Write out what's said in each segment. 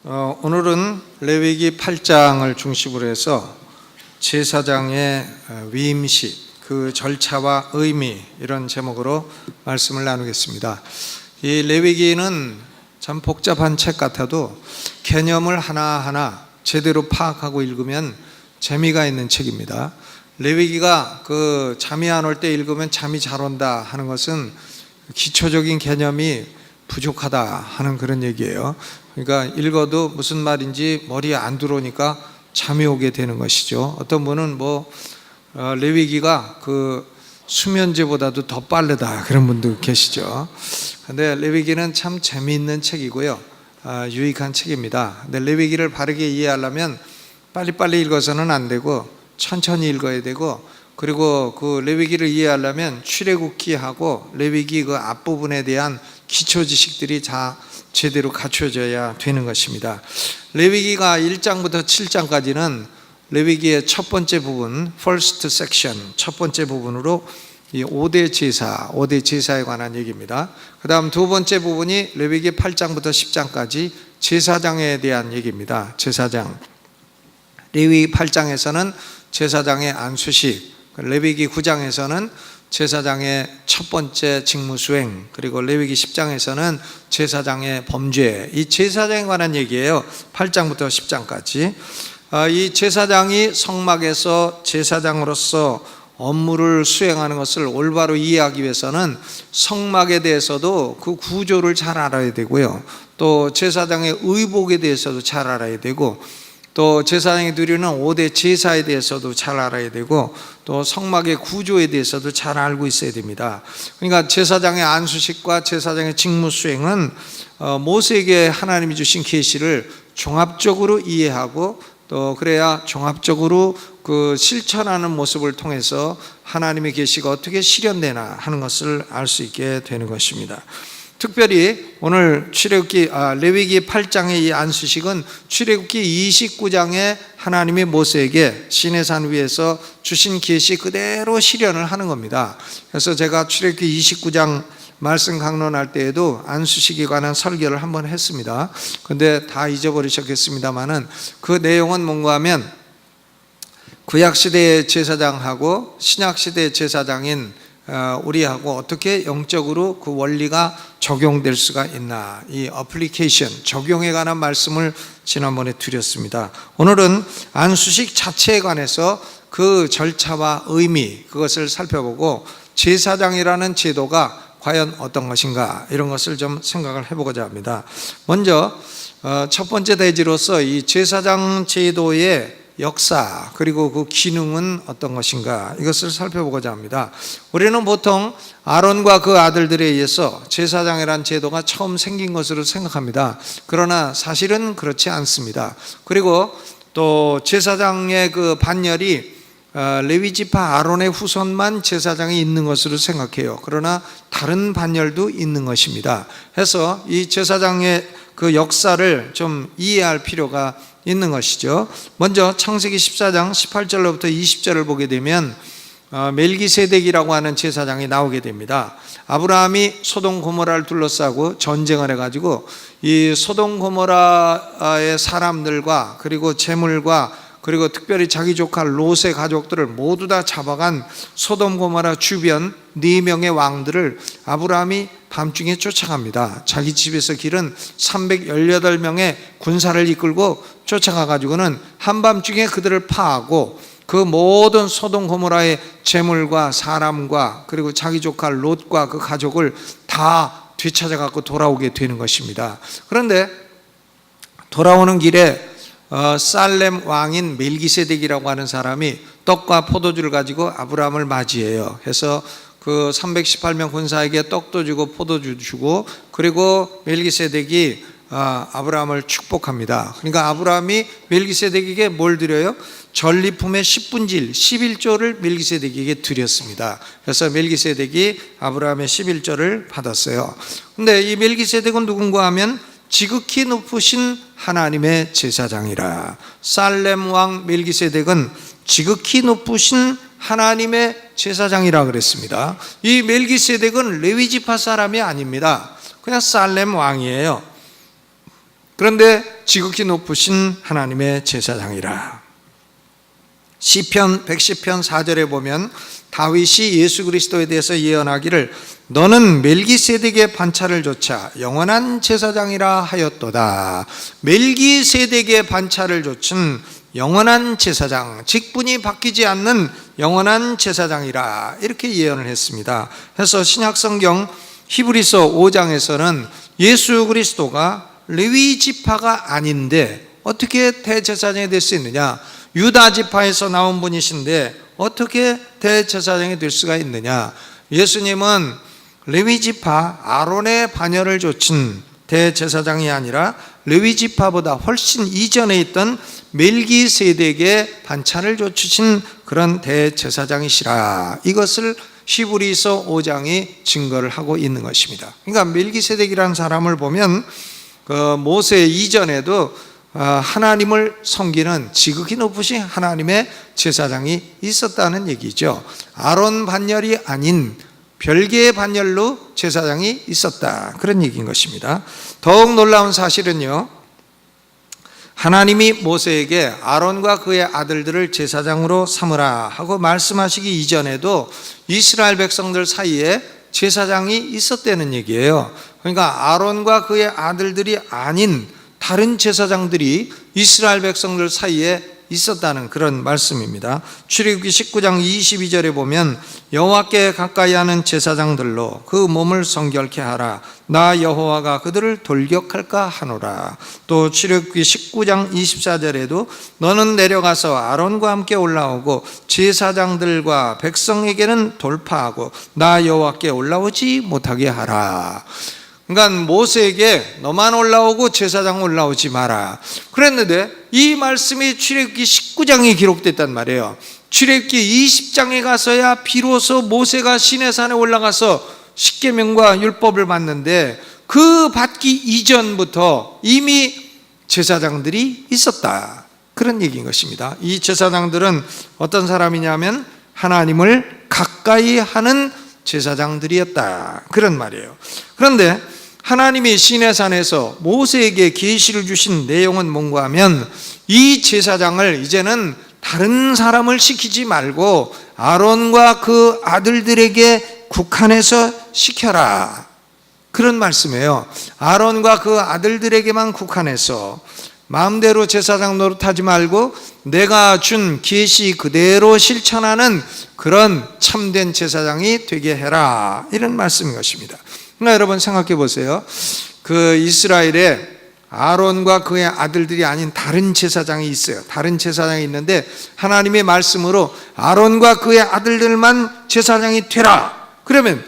오늘은 레위기 8장을 중심으로 해서 제사장의 위임식, 그 절차와 의미, 이런 제목으로 말씀을 나누겠습니다. 이 레위기는 참 복잡한 책 같아도 개념을 하나하나 제대로 파악하고 읽으면 재미가 있는 책입니다. 레위기가 잠이 안 올 때 읽으면 잠이 잘 온다 하는 것은 기초적인 개념이 부족하다 하는 그런 얘기예요. 그러니까 읽어도 무슨 말인지 머리에 안 들어오니까 잠이 오게 되는 것이죠. 어떤 분은 레위기가 수면제보다도 더 빠르다 그런 분도 계시죠. 근데 레위기는 참 재미있는 책이고요, 유익한 책입니다. 근데 레위기를 바르게 이해하려면 빨리빨리 읽어서는 안 되고 천천히 읽어야 되고, 그리고 레위기를 이해하려면 출애굽기하고 레위기 앞부분에 대한 기초 지식들이 다 제대로 갖춰져야 되는 것입니다. 레위기가 1장부터 7장까지는 레위기의 첫 번째 부분, first section, 첫 번째 부분으로 이 5대 제사에 관한 얘기입니다. 그 다음 두 번째 부분이 레위기 8장부터 10장까지 제사장에 대한 얘기입니다. 제사장. 레위기 8장에서는 제사장의 안수식, 레위기 9장에서는 제사장의 첫 번째 직무 수행, 그리고 레위기 10장에서는 제사장의 범죄, 이 제사장에 관한 얘기예요. 8장부터 10장까지. 이 제사장이 성막에서 제사장으로서 업무를 수행하는 것을 올바로 이해하기 위해서는 성막에 대해서도 그 구조를 잘 알아야 되고요, 또 제사장의 의복에 대해서도 잘 알아야 되고, 또 제사장이 누리는 5대 제사에 대해서도 잘 알아야 되고, 또 성막의 구조에 대해서도 잘 알고 있어야 됩니다. 그러니까 제사장의 안수식과 제사장의 직무 수행은 모세에게 하나님이 주신 계시를 종합적으로 이해하고, 또 그래야 종합적으로 실천하는 모습을 통해서 하나님의 계시가 어떻게 실현되나 하는 것을 알 수 있게 되는 것입니다. 특별히 오늘 레위기 8장의 이 안수식은 출애굽기 29장에 하나님이 모세에게 시내산 위에서 주신 계시 그대로 실현을 하는 겁니다. 그래서 제가 출애굽기 29장 말씀 강론할 때에도 안수식에 관한 설교를 한번 했습니다. 그런데 다 잊어버리셨겠습니다만은 그 내용은 뭔가 하면 구약시대의 제사장하고 신약시대의 제사장인 우리하고 어떻게 영적으로 그 원리가 적용될 수가 있나, 이 어플리케이션, 적용에 관한 말씀을 지난번에 드렸습니다. 오늘은 안수식 자체에 관해서 그 절차와 의미, 그것을 살펴보고 제사장이라는 제도가 과연 어떤 것인가, 이런 것을 좀 생각을 해보고자 합니다. 먼저 첫 번째 대지로서 이 제사장 제도의 역사, 그리고 그 기능은 어떤 것인가, 이것을 살펴보고자 합니다. 우리는 보통 아론과 그 아들들에 의해서 제사장이라는 제도가 처음 생긴 것으로 생각합니다. 그러나 사실은 그렇지 않습니다. 그리고 또 제사장의 반열이 레위지파 아론의 후손만 제사장이 있는 것으로 생각해요. 그러나 다른 반열도 있는 것입니다. 해서 이 제사장의 역사를 좀 이해할 필요가 있는 것이죠. 먼저 창세기 14장 18절로부터 20절을 보게 되면 멜기세덱이라고 하는 제사장이 나오게 됩니다. 아브라함이 소돔 고모라를 둘러싸고 전쟁을 해가지고 이 소돔 고모라의 사람들과 그리고 재물과 그리고 특별히 자기 조카 롯의 가족들을 모두 다 잡아간 소돔 고모라 주변 4명의 왕들을 아브라함이 밤중에 쫓아갑니다. 자기 집에서 기른 318명의 군사를 이끌고 쫓아가가지고는 한밤중에 그들을 파하고 그 모든 소돔 고모라의 재물과 사람과 그리고 자기 조카 롯과 그 가족을 다 되찾아갖고 돌아오게 되는 것입니다. 그런데 돌아오는 길에 살렘 왕인 멜기세덱이라고 하는 사람이 떡과 포도주를 가지고 아브라함을 맞이해요. 그래서 318명 군사에게 떡도 주고 포도주 주고, 그리고 멜기세덱이 아브라함을 축복합니다. 그러니까 아브라함이 멜기세덱에게 뭘 드려요? 전리품의 10분질 11조를 멜기세덱에게 드렸습니다. 그래서 멜기세덱이 아브라함의 11조를 받았어요. 근데 이 멜기세덱은 누군가 하면 지극히 높으신 하나님의 제사장이라. 살렘 왕 멜기세덱은 지극히 높으신 하나님의 제사장이라 그랬습니다. 이 멜기세덱은 레위 지파 사람이 아닙니다. 그냥 살렘 왕이에요. 그런데 지극히 높으신 하나님의 제사장이라. 시편 110편 4절에 보면 다윗이 예수 그리스도에 대해서 예언하기를 너는 멜기세덱의 반차를 조차 영원한 제사장이라 하였도다. 멜기세덱의 반차를 조친 영원한 제사장, 직분이 바뀌지 않는 영원한 제사장이라, 이렇게 예언을 했습니다. 그래서 신약성경 히브리서 5장에서는 예수 그리스도가 레위 지파가 아닌데 어떻게 대제사장이 될 수 있느냐, 유다 지파에서 나온 분이신데 어떻게 대제사장이 될 수가 있느냐, 예수님은 레위 지파 아론의 반열을 조친 대제사장이 아니라 레위 지파보다 훨씬 이전에 있던 멜기세덱의 반차를 조치신 그런 대제사장이시라, 이것을 히브리서 5장이 증거를 하고 있는 것입니다. 그러니까 멜기세덱이라는 사람을 보면 모세 이전에도 하나님을 섬기는 지극히 높으신 하나님의 제사장이 있었다는 얘기죠. 아론 반열이 아닌 별개의 반열로 제사장이 있었다, 그런 얘기인 것입니다. 더욱 놀라운 사실은요, 하나님이 모세에게 아론과 그의 아들들을 제사장으로 삼으라 하고 말씀하시기 이전에도 이스라엘 백성들 사이에 제사장이 있었다는 얘기예요. 그러니까 아론과 그의 아들들이 아닌 다른 제사장들이 이스라엘 백성들 사이에 있었다는 그런 말씀입니다. 출애굽기 19장 22절에 보면 여호와께 가까이 하는 제사장들로 그 몸을 성결케 하라. 나 여호와가 그들을 돌격할까 하노라. 또 출애굽기 19장 24절에도 너는 내려가서 아론과 함께 올라오고 제사장들과 백성에게는 돌파하고 나 여호와께 올라오지 못하게 하라. 그러니까 모세에게 너만 올라오고 제사장 올라오지 마라 그랬는데 이 말씀이 출애굽기 19장에 기록됐단 말이에요. 출애굽기 20장에 가서야 비로소 모세가 시내산에 올라가서 십계명과 율법을 받는데 그 받기 이전부터 이미 제사장들이 있었다, 그런 얘기인 것입니다. 이 제사장들은 어떤 사람이냐면 하나님을 가까이 하는 제사장들이었다, 그런 말이에요. 그런데 하나님이 시내산에서 모세에게 계시를 주신 내용은 뭔가 하면 이 제사장을 이제는 다른 사람을 시키지 말고 아론과 그 아들들에게 국한해서 시켜라, 그런 말씀이에요. 아론과 그 아들들에게만 국한해서 마음대로 제사장 노릇하지 말고 내가 준 계시 그대로 실천하는 그런 참된 제사장이 되게 해라, 이런 말씀인 것입니다. 그러니까 여러분 생각해 보세요. 그 이스라엘에 아론과 그의 아들들이 아닌 다른 제사장이 있어요. 다른 제사장이 있는데 하나님의 말씀으로 아론과 그의 아들들만 제사장이 되라, 그러면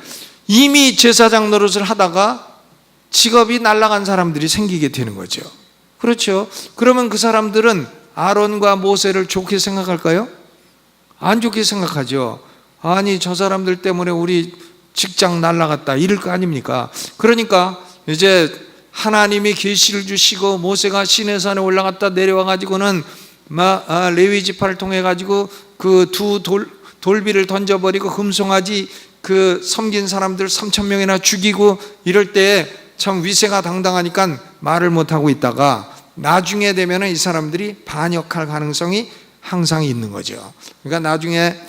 이미 제사장 노릇을 하다가 직업이 날아간 사람들이 생기게 되는 거죠. 그렇죠? 그러면 그 사람들은 아론과 모세를 좋게 생각할까요? 안 좋게 생각하죠. 아니 저 사람들 때문에 우리 직장 날아갔다 이럴 거 아닙니까? 그러니까 이제 하나님이 계시를 주시고 모세가 시내산에 올라갔다 내려와 가지고는 레위 지파를 통해 가지고 그 두 돌비를 던져버리고 금송아지 그 섬긴 사람들 3,000명이나 죽이고 이럴 때 참 위세가 당당하니까 말을 못하고 있다가 나중에 되면은 이 사람들이 반역할 가능성이 항상 있는 거죠. 그러니까 나중에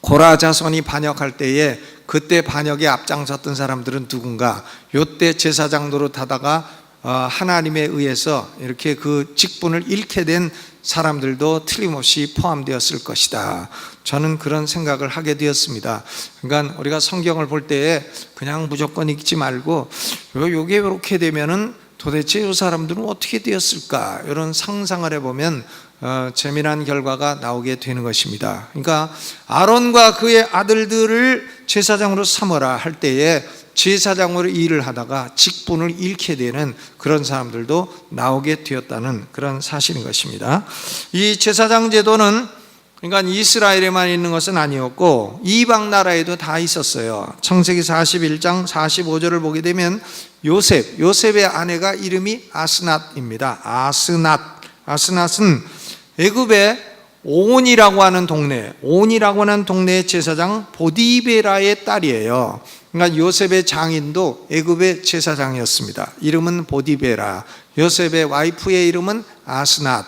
고라 자손이 반역할 때에 그때 반역에 앞장섰던 사람들은 누군가, 요때 제사장 노릇하다가 하나님에 의해서 이렇게 그 직분을 잃게 된 사람들도 틀림없이 포함되었을 것이다, 저는 그런 생각을 하게 되었습니다. 그러니까 우리가 성경을 볼 때에 그냥 무조건 읽지 말고 요게 이렇게 되면은 도대체 이 사람들은 어떻게 되었을까, 이런 상상을 해보면 재미난 결과가 나오게 되는 것입니다. 그러니까 아론과 그의 아들들을 제사장으로 삼으라 할 때에 제사장으로 일을 하다가 직분을 잃게 되는 그런 사람들도 나오게 되었다는 그런 사실인 것입니다. 이 제사장 제도는 그러니까 이스라엘에만 있는 것은 아니었고 이방 나라에도 다 있었어요. 창세기 41장 45절을 보게 되면 요셉의 아내가 이름이 아스낫입니다. 아스낫은 애굽의 온이라고 하는 동네의 제사장 보디베라의 딸이에요. 그러니까 요셉의 장인도 애굽의 제사장이었습니다. 이름은 보디베라. 요셉의 와이프의 이름은 아스낫.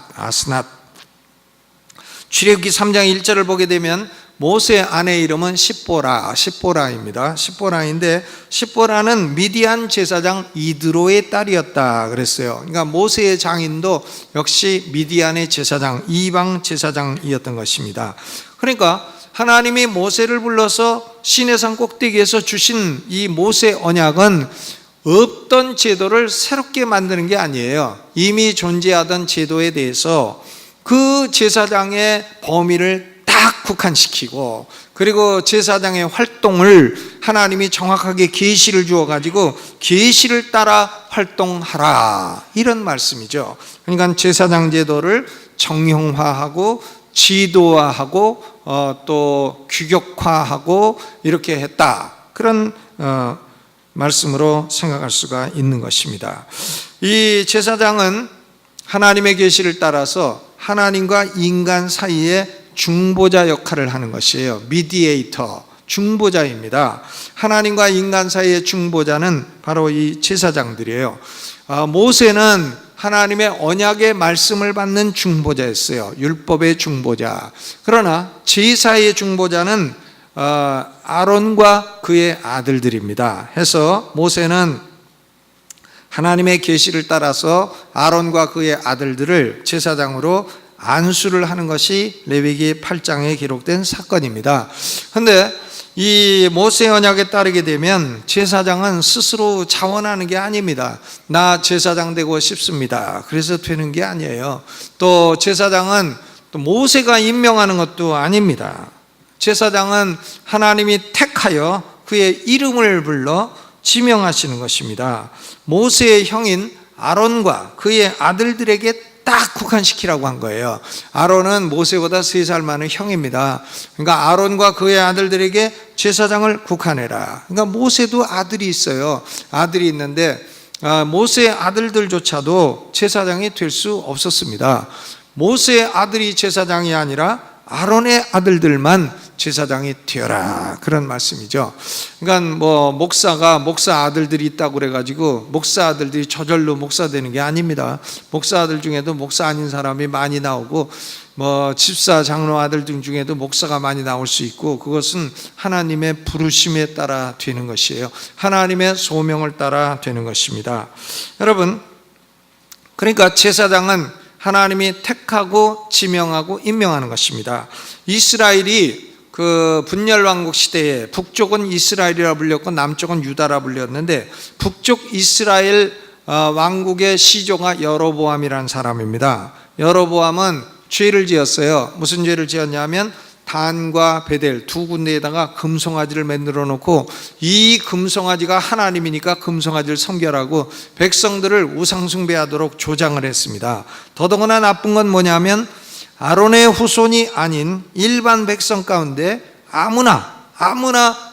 출애굽기 3장 1절을 보게 되면 모세 아내 이름은 십보라입니다. 십보라인데 십보라는 미디안 제사장 이드로의 딸이었다 그랬어요. 그러니까 모세의 장인도 역시 미디안의 제사장, 이방 제사장이었던 것입니다. 그러니까 하나님이 모세를 불러서 시내산 꼭대기에서 주신 이 모세 언약은 없던 제도를 새롭게 만드는 게 아니에요. 이미 존재하던 제도에 대해서 그 제사장의 범위를 딱 국한시키고, 그리고 제사장의 활동을 하나님이 정확하게 계시를 주어가지고 계시를 따라 활동하라, 이런 말씀이죠. 그러니까 제사장 제도를 정형화하고 지도화하고 또 규격화하고 이렇게 했다, 그런 말씀으로 생각할 수가 있는 것입니다. 이 제사장은 하나님의 계시를 따라서 하나님과 인간 사이에 중보자 역할을 하는 것이에요. 미디에이터, 중보자입니다. 하나님과 인간 사이의 중보자는 바로 이 제사장들이에요. 모세는 하나님의 언약의 말씀을 받는 중보자였어요. 율법의 중보자. 그러나 제사의 중보자는 아론과 그의 아들들입니다. 해서 모세는 하나님의 계시를 따라서 아론과 그의 아들들을 제사장으로 안수를 하는 것이 레위기 8장에 기록된 사건입니다. 그런데 이 모세 언약에 따르게 되면 제사장은 스스로 자원하는 게 아닙니다. 나 제사장 되고 싶습니다, 그래서 되는 게 아니에요. 또 제사장은 또 모세가 임명하는 것도 아닙니다. 제사장은 하나님이 택하여 그의 이름을 불러 지명하시는 것입니다. 모세의 형인 아론과 그의 아들들에게 딱 국한시키라고 한 거예요. 아론은 모세보다 3살 많은 형입니다. 그러니까 아론과 그의 아들들에게 제사장을 국한해라. 그러니까 모세도 아들이 있어요. 아들이 있는데 모세의 아들들조차도 제사장이 될 수 없었습니다. 모세의 아들이 제사장이 아니라 아론의 아들들만 제사장이 되어라, 그런 말씀이죠. 그러니까 목사 아들들이 있다고 그래가지고 목사 아들들이 저절로 목사 되는 게 아닙니다. 목사 아들 중에도 목사 아닌 사람이 많이 나오고, 집사 장로 아들 등 중에도 목사가 많이 나올 수 있고, 그것은 하나님의 부르심에 따라 되는 것이에요. 하나님의 소명을 따라 되는 것입니다. 여러분, 그러니까 제사장은 하나님이 택하고 지명하고 임명하는 것입니다. 이스라엘이 그 분열왕국 시대에 북쪽은 이스라엘이라 불렸고 남쪽은 유다라 불렸는데, 북쪽 이스라엘 왕국의 시조가 여로보암이라는 사람입니다. 여로보암은 죄를 지었어요. 무슨 죄를 지었냐면 단과 베델 두 군데에다가 금송아지를 만들어 놓고, 이 금송아지가 하나님이니까 금송아지를 섬겨라고 백성들을 우상숭배하도록 조장을 했습니다. 더더구나 나쁜 건 뭐냐면 아론의 후손이 아닌 일반 백성 가운데 아무나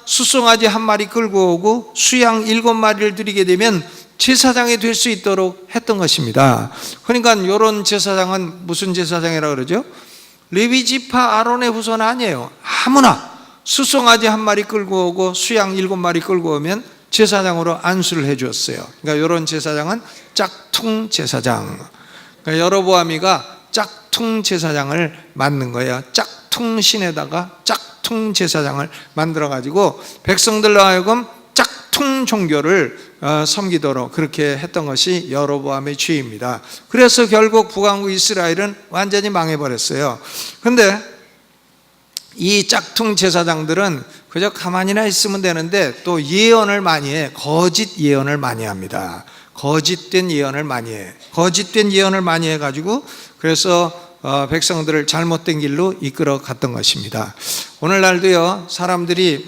수송아지 한 마리 끌고 오고 수양 7마리를 드리게 되면 제사장이 될 수 있도록 했던 것입니다. 그러니까 이런 제사장은 무슨 제사장이라고 그러죠? 레위 지파 아론의 후손 아니에요. 아무나 수송아지 한 마리 끌고 오고 수양 7마리 끌고 오면 제사장으로 안수를 해 주었어요. 그러니까 이런 제사장은 짝퉁 제사장. 그러니까 여로보암이가 짝퉁 제사장을 만든 거예요. 짝퉁 신에다가 짝퉁 제사장을 만들어 가지고 백성들로 하여금 짝퉁 종교를 섬기도록 그렇게 했던 것이 여로보암의 죄입니다. 그래서 결국 북왕국 이스라엘은 완전히 망해버렸어요. 그런데 이 짝퉁 제사장들은 그저 가만히나 있으면 되는데 또 예언을 많이 해. 거짓 예언을 많이 합니다. 거짓된 예언을 많이 해. 거짓된 예언을 많이 해가지고 그래서 백성들을 잘못된 길로 이끌어 갔던 것입니다. 오늘날도요, 사람들이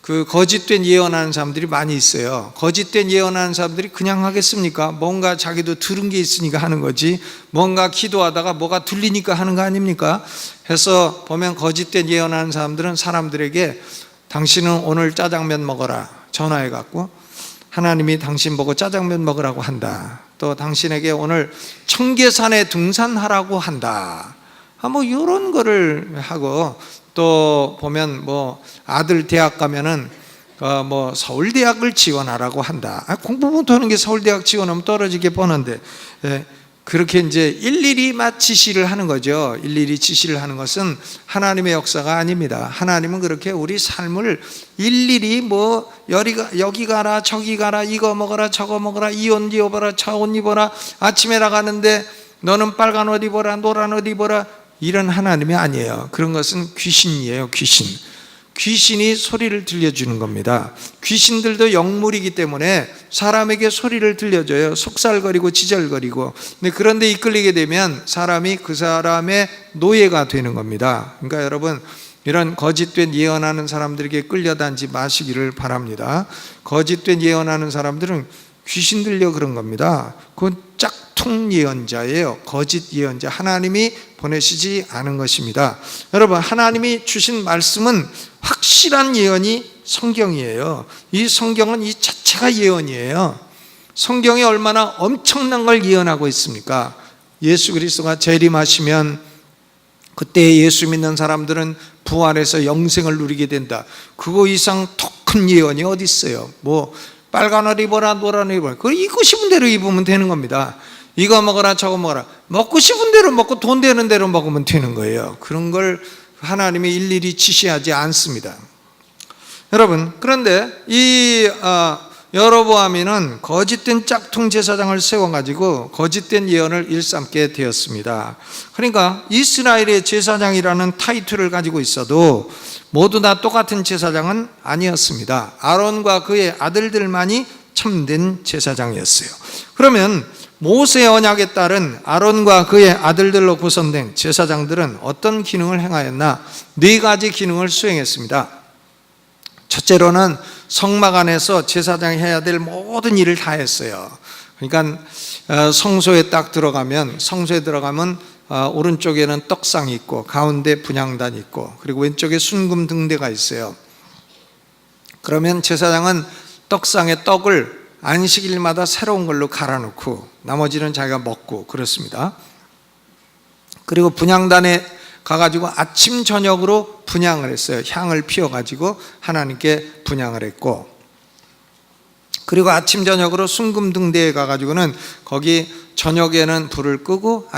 그 거짓된 예언하는 사람들이 많이 있어요. 거짓된 예언하는 사람들이 그냥 하겠습니까? 뭔가 자기도 들은 게 있으니까 하는 거지, 뭔가 기도하다가 뭐가 들리니까 하는 거 아닙니까? 해서 보면 거짓된 예언하는 사람들은 사람들에게 당신은 오늘 짜장면 먹어라 전화해 갖고 하나님이 당신 보고 짜장면 먹으라고 한다. 또 당신에게 오늘 청계산에 등산하라고 한다. 뭐 이런 거를 하고, 또 보면 뭐 아들 대학 가면은 뭐 서울대학을 지원하라고 한다. 공부 못하는 게 서울대학 지원하면 떨어지게 뻔한데, 그렇게 이제 일일이 지시를 하는 거죠. 일일이 지시를 하는 것은 하나님의 역사가 아닙니다. 하나님은 그렇게 우리 삶을 일일이 뭐 여기 가라 저기 가라, 이거 먹어라 저거 먹어라, 이 옷 입어라 저 옷 입어라, 아침에 나가는데 너는 빨간 옷 입어라 노란 옷 입어라, 이런 하나님이 아니에요. 그런 것은 귀신이에요. 귀신이 소리를 들려주는 겁니다. 귀신들도 영물이기 때문에 사람에게 소리를 들려줘요. 속살거리고 지절거리고. 근데 그런데 이끌리게 되면 사람이 그 사람의 노예가 되는 겁니다. 그러니까 여러분, 이런 거짓된 예언하는 사람들에게 끌려다니지 마시기를 바랍니다. 거짓된 예언하는 사람들은 귀신 들려 그런 겁니다. 그건 짝퉁 예언자예요. 거짓 예언자. 하나님이 보내시지 않은 것입니다. 여러분, 하나님이 주신 말씀은 확실한 예언이 성경이에요. 이 성경은 이 자체가 예언이에요. 성경이 얼마나 엄청난 걸 예언하고 있습니까? 예수 그리스도가 재림하시면 그때 예수 믿는 사람들은 부활해서 영생을 누리게 된다. 그거 이상 더 큰 예언이 어디 있어요? 뭐 빨간 옷 입어라 노란 옷 입어라, 그거 입고 싶은 대로 입으면 되는 겁니다. 이거 먹어라 저거 먹어라, 먹고 싶은 대로 먹고 돈 되는 대로 먹으면 되는 거예요. 그런 걸 하나님이 일일이 지시하지 않습니다. 여러분, 그런데 이 여로보암이는 거짓된 짝퉁 제사장을 세워가지고 거짓된 예언을 일삼게 되었습니다. 그러니까 이스라엘의 제사장이라는 타이틀을 가지고 있어도 모두 다 똑같은 제사장은 아니었습니다. 아론과 그의 아들들만이 참된 제사장이었어요. 그러면 모세의 언약에 따른 아론과 그의 아들들로 구성된 제사장들은 어떤 기능을 행하였나? 4가지 기능을 수행했습니다. 첫째로는 성막 안에서 제사장이 해야 될 모든 일을 다 했어요. 그러니까 성소에 들어가면 오른쪽에는 떡상이 있고 가운데 분향단이 있고 그리고 왼쪽에 순금 등대가 있어요. 그러면 제사장은 떡상에 떡을 안식일마다 새로운 걸로 갈아놓고 나머지는 자기가 먹고 그렇습니다. 그리고 분향단에 가가지고 아침 저녁으로 분향을 했어요. 향을 피워가지고 하나님께 분향을 했고, 그리고 아침 저녁으로 순금 등대에 가가지고는 거기 저녁에는 불을 끄고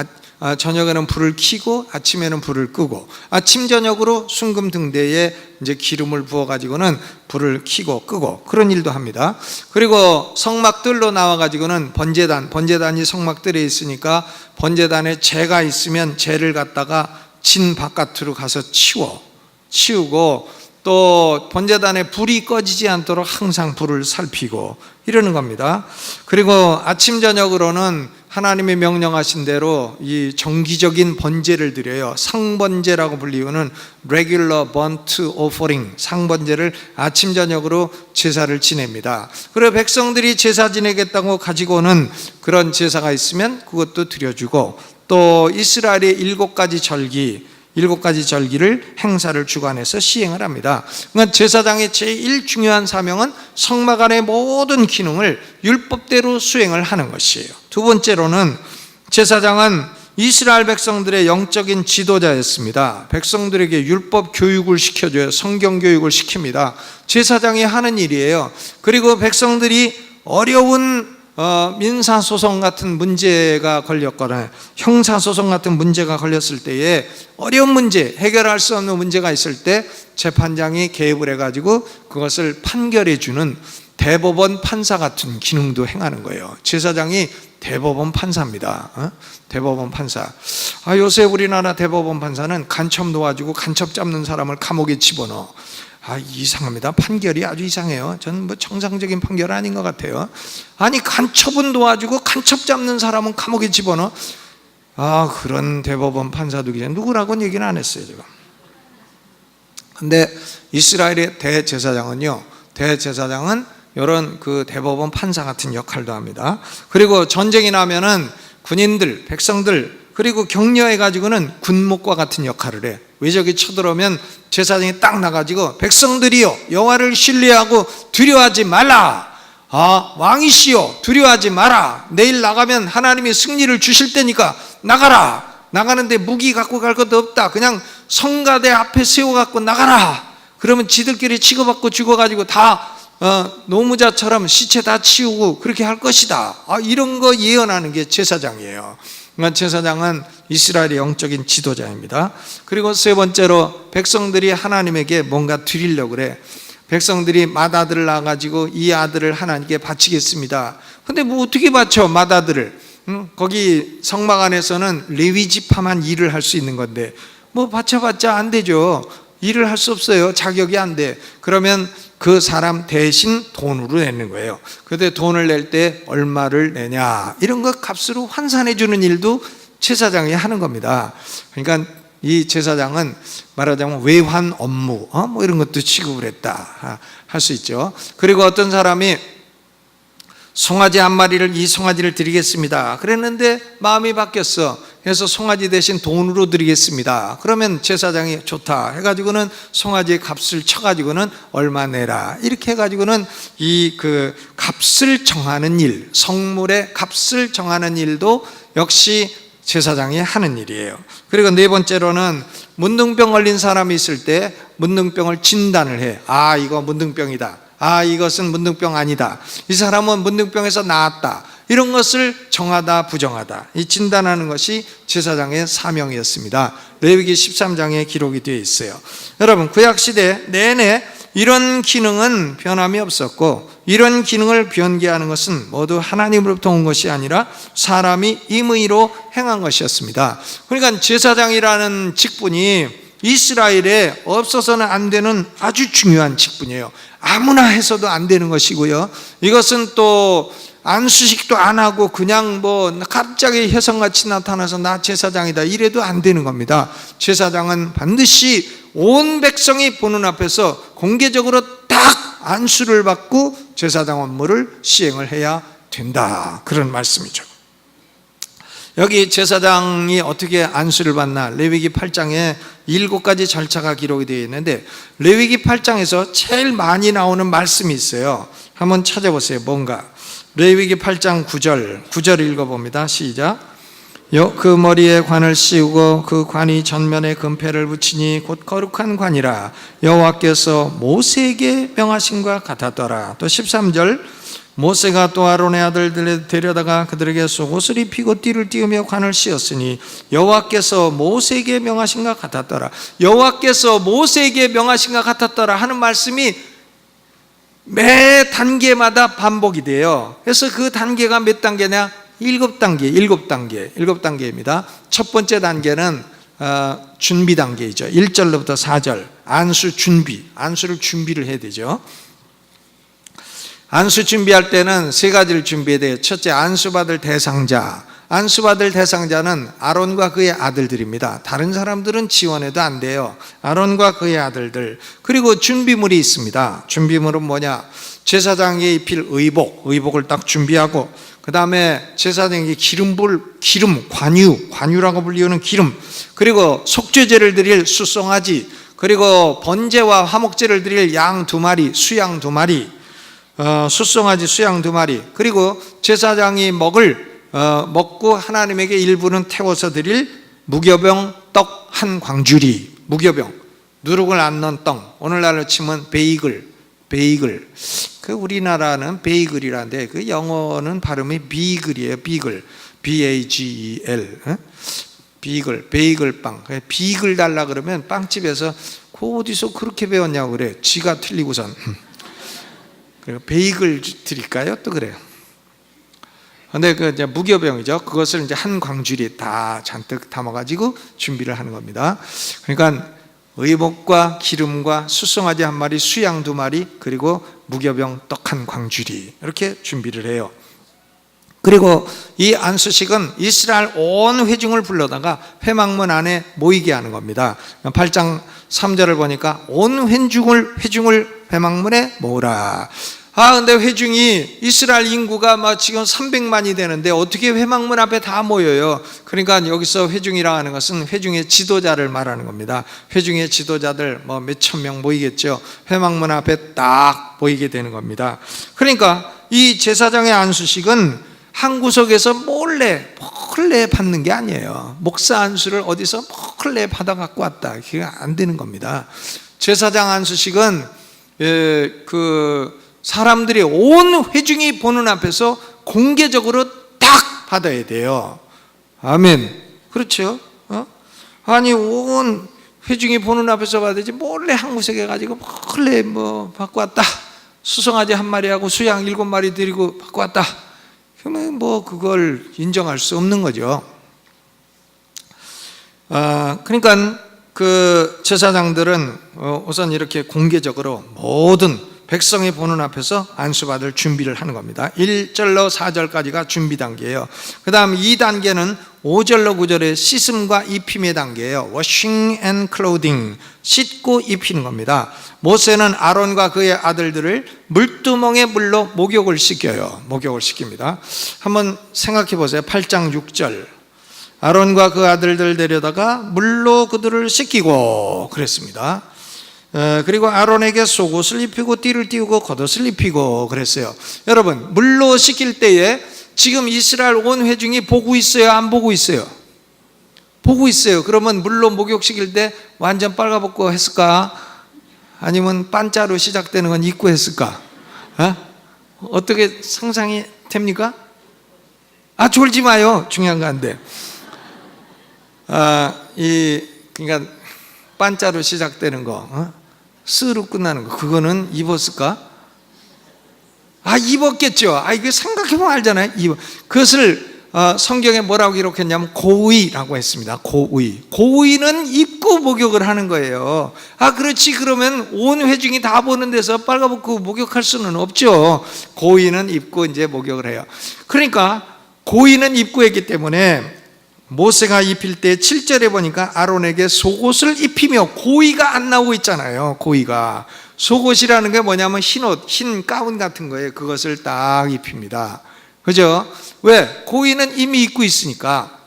저녁에는 불을 켜고 아침에는 불을 끄고, 아침 저녁으로 순금 등대에 이제 기름을 부어 가지고는 불을 켜고 끄고 그런 일도 합니다. 그리고 성막들로 나와 가지고는 번제단이 성막들에 있으니까 번제단에 재가 있으면 재를 갖다가 진 바깥으로 가서 치우고, 또 번제단에 불이 꺼지지 않도록 항상 불을 살피고 이러는 겁니다. 그리고 아침 저녁으로는 하나님의 명령하신 대로 이 정기적인 번제를 드려요. 상번제라고 불리우는 regular burnt offering, 상번제를 아침 저녁으로 제사를 지냅니다. 그리고 백성들이 제사 지내겠다고 가지고 오는 그런 제사가 있으면 그것도 드려주고, 또 이스라엘의 7가지 절기를 행사를 주관해서 시행을 합니다. 그러니까 제사장의 제일 중요한 사명은 성막 안의 모든 기능을 율법대로 수행을 하는 것이에요. 두 번째로는 제사장은 이스라엘 백성들의 영적인 지도자였습니다. 백성들에게 율법 교육을 시켜줘요. 성경 교육을 시킵니다. 제사장이 하는 일이에요. 그리고 백성들이 어려운 민사소송 같은 문제가 걸렸거나 형사소송 같은 문제가 걸렸을 때에 어려운 문제, 해결할 수 없는 문제가 있을 때 재판장이 개입을 해가지고 그것을 판결해 주는 대법원 판사 같은 기능도 행하는 거예요. 제사장이 대법원 판사입니다. 대법원 판사. 요새 우리나라 대법원 판사는 간첩 놓아주고 간첩 잡는 사람을 감옥에 집어넣어. 이상합니다. 판결이 아주 이상해요. 저는 뭐 정상적인 판결 아닌 것 같아요. 아니, 간첩은 도와주고 간첩 잡는 사람은 감옥에 집어넣어. 그런 대법원 판사도 계세요. 누구라고는 얘기는 안 했어요, 제가. 근데 이스라엘의 대제사장은 이런 그 대법원 판사 같은 역할도 합니다. 그리고 전쟁이 나면은 군인들, 백성들, 그리고 격려해가지고는 군목과 같은 역할을 해. 외적이 쳐들어오면 제사장이 딱 나가지고 백성들이요, 여호와를 신뢰하고 두려워하지 말라. 왕이시여, 두려워하지 마라. 내일 나가면 하나님이 승리를 주실 테니까 나가라. 나가는데 무기 갖고 갈 것도 없다. 그냥 성가대 앞에 세워갖고 나가라. 그러면 지들끼리 치고받고 죽어가지고 다 노무자처럼 시체 다 치우고 그렇게 할 것이다. 이런 거 예언하는 게 제사장이에요. 그러니까 제사장은 이스라엘의 영적인 지도자입니다. 그리고 세 번째로 백성들이 하나님에게 뭔가 드리려고 그래. 백성들이 맏아들을 낳아가지고 이 아들을 하나님께 바치겠습니다. 근데 뭐 어떻게 바쳐 맏아들을? 거기 성막 안에서는 레위 지파만 일을 할 수 있는 건데 뭐 바쳐봤자 안 되죠. 일을 할 수 없어요. 자격이 안 돼. 그러면 그 사람 대신 돈으로 내는 거예요. 그런데 돈을 낼 때 얼마를 내냐, 이런 거 값으로 환산해 주는 일도 제사장이 하는 겁니다. 그러니까 이 제사장은 말하자면 외환 업무 뭐 이런 것도 취급을 했다 할 수 있죠. 그리고 어떤 사람이 송아지 한 마리를, 이 송아지를 드리겠습니다 그랬는데 마음이 바뀌었어. 그래서 송아지 대신 돈으로 드리겠습니다. 그러면 제사장이 좋다 해가지고는 송아지의 값을 쳐가지고는 얼마 내라, 이렇게 해가지고는 이 그 값을 정하는 일, 성물의 값을 정하는 일도 역시 제사장이 하는 일이에요. 그리고 네 번째로는 문둥병 걸린 사람이 있을 때 문둥병을 진단을 해. 이거 문둥병이다. 이것은 문둥병 아니다. 이 사람은 문둥병에서 나았다. 이런 것을 정하다 부정하다, 이 진단하는 것이 제사장의 사명이었습니다. 레위기 13장에 기록이 되어 있어요. 여러분, 구약시대 내내 이런 기능은 변함이 없었고, 이런 기능을 변개하는 것은 모두 하나님으로부터 온 것이 아니라 사람이 임의로 행한 것이었습니다. 그러니까 제사장이라는 직분이 이스라엘에 없어서는 안 되는 아주 중요한 직분이에요. 아무나 해서도 안 되는 것이고요. 이것은 또 안수식도 안 하고 그냥 뭐 갑자기 혜성같이 나타나서 나 제사장이다 이래도 안 되는 겁니다. 제사장은 반드시 온 백성이 보는 앞에서 공개적으로 딱 안수를 받고 제사장 업무를 시행을 해야 된다, 그런 말씀이죠. 여기 제사장이 어떻게 안수를 받나, 레위기 8장에 7가지 절차가 기록이 되어 있는데 레위기 8장에서 제일 많이 나오는 말씀이 있어요. 한번 찾아보세요. 뭔가 레위기 8장 9절 읽어봅니다. 시작. 그 머리에 관을 씌우고 그 관이 전면에 금패를 붙이니 곧 거룩한 관이라 여호와께서 모세에게 명하신과 같았더라. 또 13절, 모세가 또 아론의 아들들을 데려다가 그들에게 속옷을 입히고 띠를 띄우며 관을 씌웠으니 여호와께서 모세에게 명하신가 같았더라. 여호와께서 모세에게 명하신가 같았더라 하는 말씀이 매 단계마다 반복이 돼요. 그래서 그 단계가 몇 단계냐? 7단계입니다. 첫 번째 단계는 준비 단계이죠. 1절로부터 4절, 안수 준비, 안수를 준비를 해야 되죠. 안수 준비할 때는 세 가지를 준비해야 돼요. 첫째, 안수받을 대상자. 안수받을 대상자는 아론과 그의 아들들입니다. 다른 사람들은 지원해도 안 돼요. 아론과 그의 아들들. 그리고 준비물이 있습니다. 준비물은 뭐냐? 제사장에 입힐 의복을 딱 준비하고, 그 다음에 제사장에게 관유라고 불리우는 기름, 그리고 속죄제를 드릴 수송아지, 그리고 번제와 화목제를 드릴 양 2마리, 수양 2마리, 수송아지 수양 2마리, 그리고 제사장이 먹고 하나님에게 일부는 태워서 드릴 무교병 떡 한 광주리, 무교병, 누룩을 안 넣은 떡, 오늘날로 치면 베이글. 그 우리나라는 베이글이라는데 그 영어는 발음이 비글이에요. 비글, B-A-G-E-L. 베이글 빵. 비글 달라 그러면 빵집에서 어디서 그렇게 배웠냐고 그래. 지가 틀리고선. 그리고 베이글 드릴까요? 또 그래요. 근데 그 이제 무교병이죠. 그것을 이제 한 광주리에 다 잔뜩 담아가지고 준비를 하는 겁니다. 그러니까 의복과 기름과 수송아지 1마리, 수양 2마리, 그리고 무교병 떡 한 광주리, 이렇게 준비를 해요. 그리고 이 안수식은 이스라엘 온 회중을 불러다가 회막문 안에 모이게 하는 겁니다. 8장 3절을 보니까 온 회중을 회막문에 모으라. 근데 회중이 이스라엘 인구가 지금 300만이 되는데 어떻게 회막문 앞에 다 모여요? 그러니까 여기서 회중이라 하는 것은 회중의 지도자를 말하는 겁니다. 회중의 지도자들 몇천 명 모이겠죠. 회막문 앞에 딱 모이게 되는 겁니다. 그러니까 이 제사장의 안수식은 한 구석에서 몰래 몰래 받는 게 아니에요. 목사 안수를 어디서 몰래 받아 갖고 왔다, 그게 안 되는 겁니다. 제사장 안수식은 그 사람들이 온 회중이 보는 앞에서 공개적으로 딱 받아야 돼요. 아멘. 그렇죠? 아니 온 회중이 보는 앞에서 받아야지 몰래 한 구석에 가지고 몰래 뭐 받고 왔다, 수송아지 1마리하고 수양 7마리 데리고 받고 왔다, 그러면 뭐 그걸 인정할 수 없는 거죠. 그러니까 그 제사장들은 우선 이렇게 공개적으로 모든 백성이 보는 앞에서 안수받을 준비를 하는 겁니다. 1절로 4절까지가 준비 단계예요. 그 다음 2단계는 5절로 9절의 씻음과 입힘의 단계예요. Washing and clothing, 씻고 입히는 겁니다. 모세는 아론과 그의 아들들을 물두멍에 물로 목욕을 시켜요. 목욕을 시킵니다. 한번 생각해 보세요. 8장 6절, 아론과 그 아들들 데려다가 물로 그들을 씻기고 그랬습니다. 그리고 아론에게 속옷을 입히고 띠를 띄우고 겉옷을 입히고 그랬어요. 여러분, 물로 씻길 때에 지금 이스라엘 온 회중이 보고 있어요, 안 보고 있어요? 보고 있어요. 그러면 물로 목욕시킬 때 완전 빨가벗고 했을까? 아니면 반자로 시작되는 건 입고 했을까? 어떻게 상상이 됩니까? 졸지 마요. 중요한 거 아닌데. 그러니까 반자로 시작되는 거, 스로 끝나는 거, 그거는 입었을까? 입었겠죠. 이거 생각해보면 알잖아요. 그것을 성경에 뭐라고 기록했냐면 고의라고 했습니다. 고의는 입고 목욕을 하는 거예요. 그렇지, 그러면 온 회중이 다 보는 데서 빨가벗고 목욕할 수는 없죠. 고의는 입고 이제 목욕을 해요. 그러니까 고의는 입고 했기 때문에 모세가 입힐 때 7절에 보니까 아론에게 속옷을 입히며, 고의가 안 나오고 있잖아요. 고의가, 속옷이라는 게 뭐냐면 흰옷, 흰 가운 같은 거예요. 그것을 딱 입힙니다. 그죠? 왜? 고의는 이미 입고 있으니까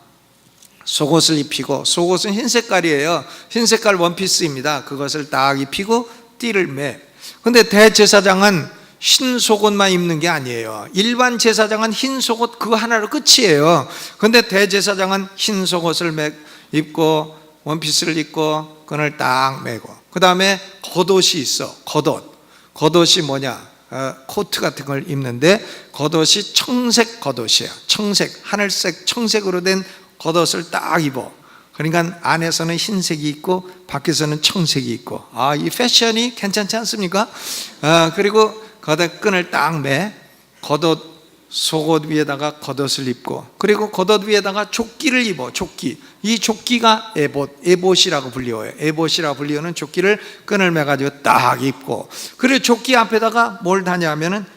속옷을 입히고, 속옷은 흰 색깔이에요. 흰 색깔 원피스입니다. 그것을 딱 입히고 띠를 매. 근데 대제사장은 흰 속옷만 입는 게 아니에요. 일반 제사장은 흰 속옷 그거 하나로 끝이에요. 그런데 대제사장은 흰 속옷을 입고 원피스를 입고 끈을 딱 매고, 그 다음에 겉옷이 있어. 겉옷이 뭐냐? 코트 같은 걸 입는데 겉옷이 청색 겉옷이에요. 청색, 하늘색 청색으로 된 겉옷을 딱 입어. 그러니까 안에서는 흰색이 있고 밖에서는 청색이 있고, 이 패션이 괜찮지 않습니까? 그리고 겉에 끈을 딱 매, 겉옷, 속옷 위에다가 겉옷을 입고, 그리고 겉옷 위에다가 조끼를 입어. 조끼, 이 조끼가 에봇이라고 불리워요. 에봇이라고 불리우는 조끼를 끈을 매가지고 딱 입고, 그리고 조끼 앞에다가 뭘 다냐 하면은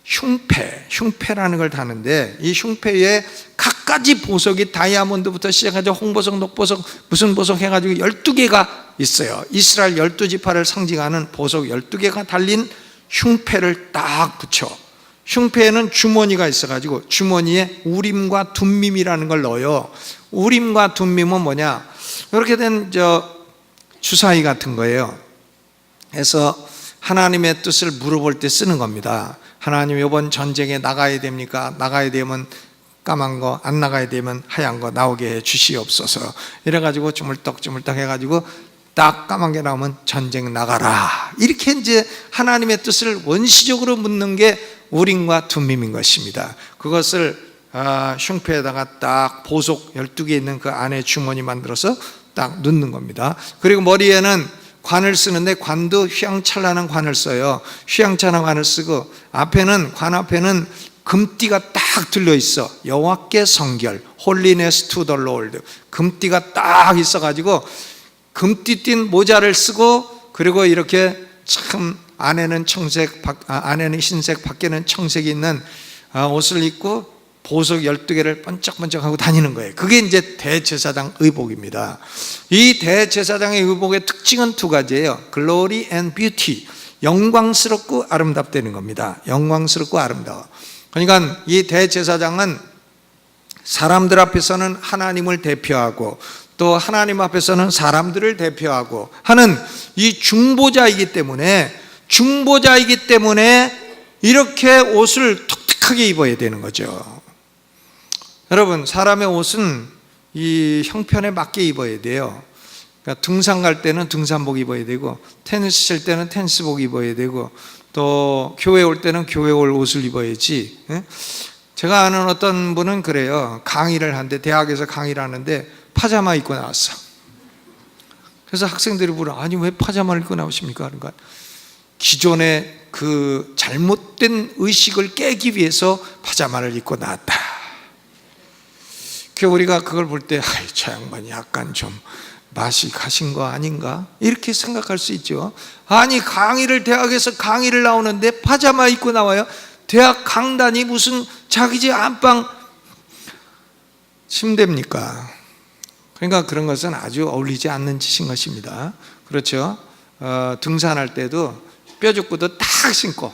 흉패라는 걸 다는데, 이 흉패에 갖가지 보석이 다이아몬드부터 시작해서 홍보석, 녹보석, 무슨 보석 해가지고 12개가 있어요. 이스라엘 12지파를 상징하는 보석 12개가 달린 흉패를 딱 붙여. 흉패에는 주머니가 있어가지고 주머니에 우림과 둠밈이라는 걸 넣어요. 우림과 둠밈은 뭐냐? 이렇게 된 주사위 같은 거예요. 그래서 하나님의 뜻을 물어볼 때 쓰는 겁니다. 하나님, 이번 전쟁에 나가야 됩니까? 나가야 되면 까만 거, 안 나가야 되면 하얀 거 나오게 해 주시옵소서. 이래가지고 주물떡 해가지고 딱 까만 게 나오면 전쟁 나가라. 이렇게 이제 하나님의 뜻을 원시적으로 묻는 게 우림과 둠밈인 것입니다. 그것을 흉패에다가 딱 보석 12개 있는 그 안에 주머니 만들어서 딱 넣는 겁니다. 그리고 머리에는 관을 쓰는데 관도 휘황찬란한 관을 써요. 휘황찬란한 관을 쓰고, 관 앞에는 금띠가 딱 들려있어. 여호와께 성결, Holiness to the Lord. 금띠가 딱 있어가지고 금띠 띤 모자를 쓰고, 그리고 이렇게 참 안에는 청색, 안에는 흰색, 밖에는 청색이 있는 옷을 입고 보석 12개를 번쩍번쩍하고 다니는 거예요. 그게 이제 대제사장 의복입니다. 이 대제사장의 의복의 특징은 두 가지예요. Glory and beauty, 영광스럽고 아름답다는 겁니다. 영광스럽고 아름다워. 그러니까 이 대제사장은 사람들 앞에서는 하나님을 대표하고, 또 하나님 앞에서는 사람들을 대표하고 하는 이 중보자이기 때문에 이렇게 옷을 독특하게 입어야 되는 거죠. 여러분, 사람의 옷은 이 형편에 맞게 입어야 돼요. 그러니까 등산 갈 때는 등산복 입어야 되고, 테니스 칠 때는 테니스복 입어야 되고, 또 교회 올 때는 교회 올 옷을 입어야지. 제가 아는 어떤 분은 그래요. 강의를 하는데, 대학에서 강의를 하는데 파자마 입고 나왔어. 그래서 학생들이 물어, 아니 왜 파자마를 입고 나오십니까? 그러니까 기존의 그 잘못된 의식을 깨기 위해서 파자마를 입고 나왔다. 그 우리가 그걸 볼 때, 아이, 저 양반이 약간 좀 맛이 가신 거 아닌가? 이렇게 생각할 수 있죠. 아니, 대학에서 강의를 나오는데 파자마 입고 나와요? 대학 강단이 무슨 자기 집 안방 침대입니까? 그러니까 그런 것은 아주 어울리지 않는 짓인 것입니다. 그렇죠? 등산할 때도 뼈죽구도 딱 신고,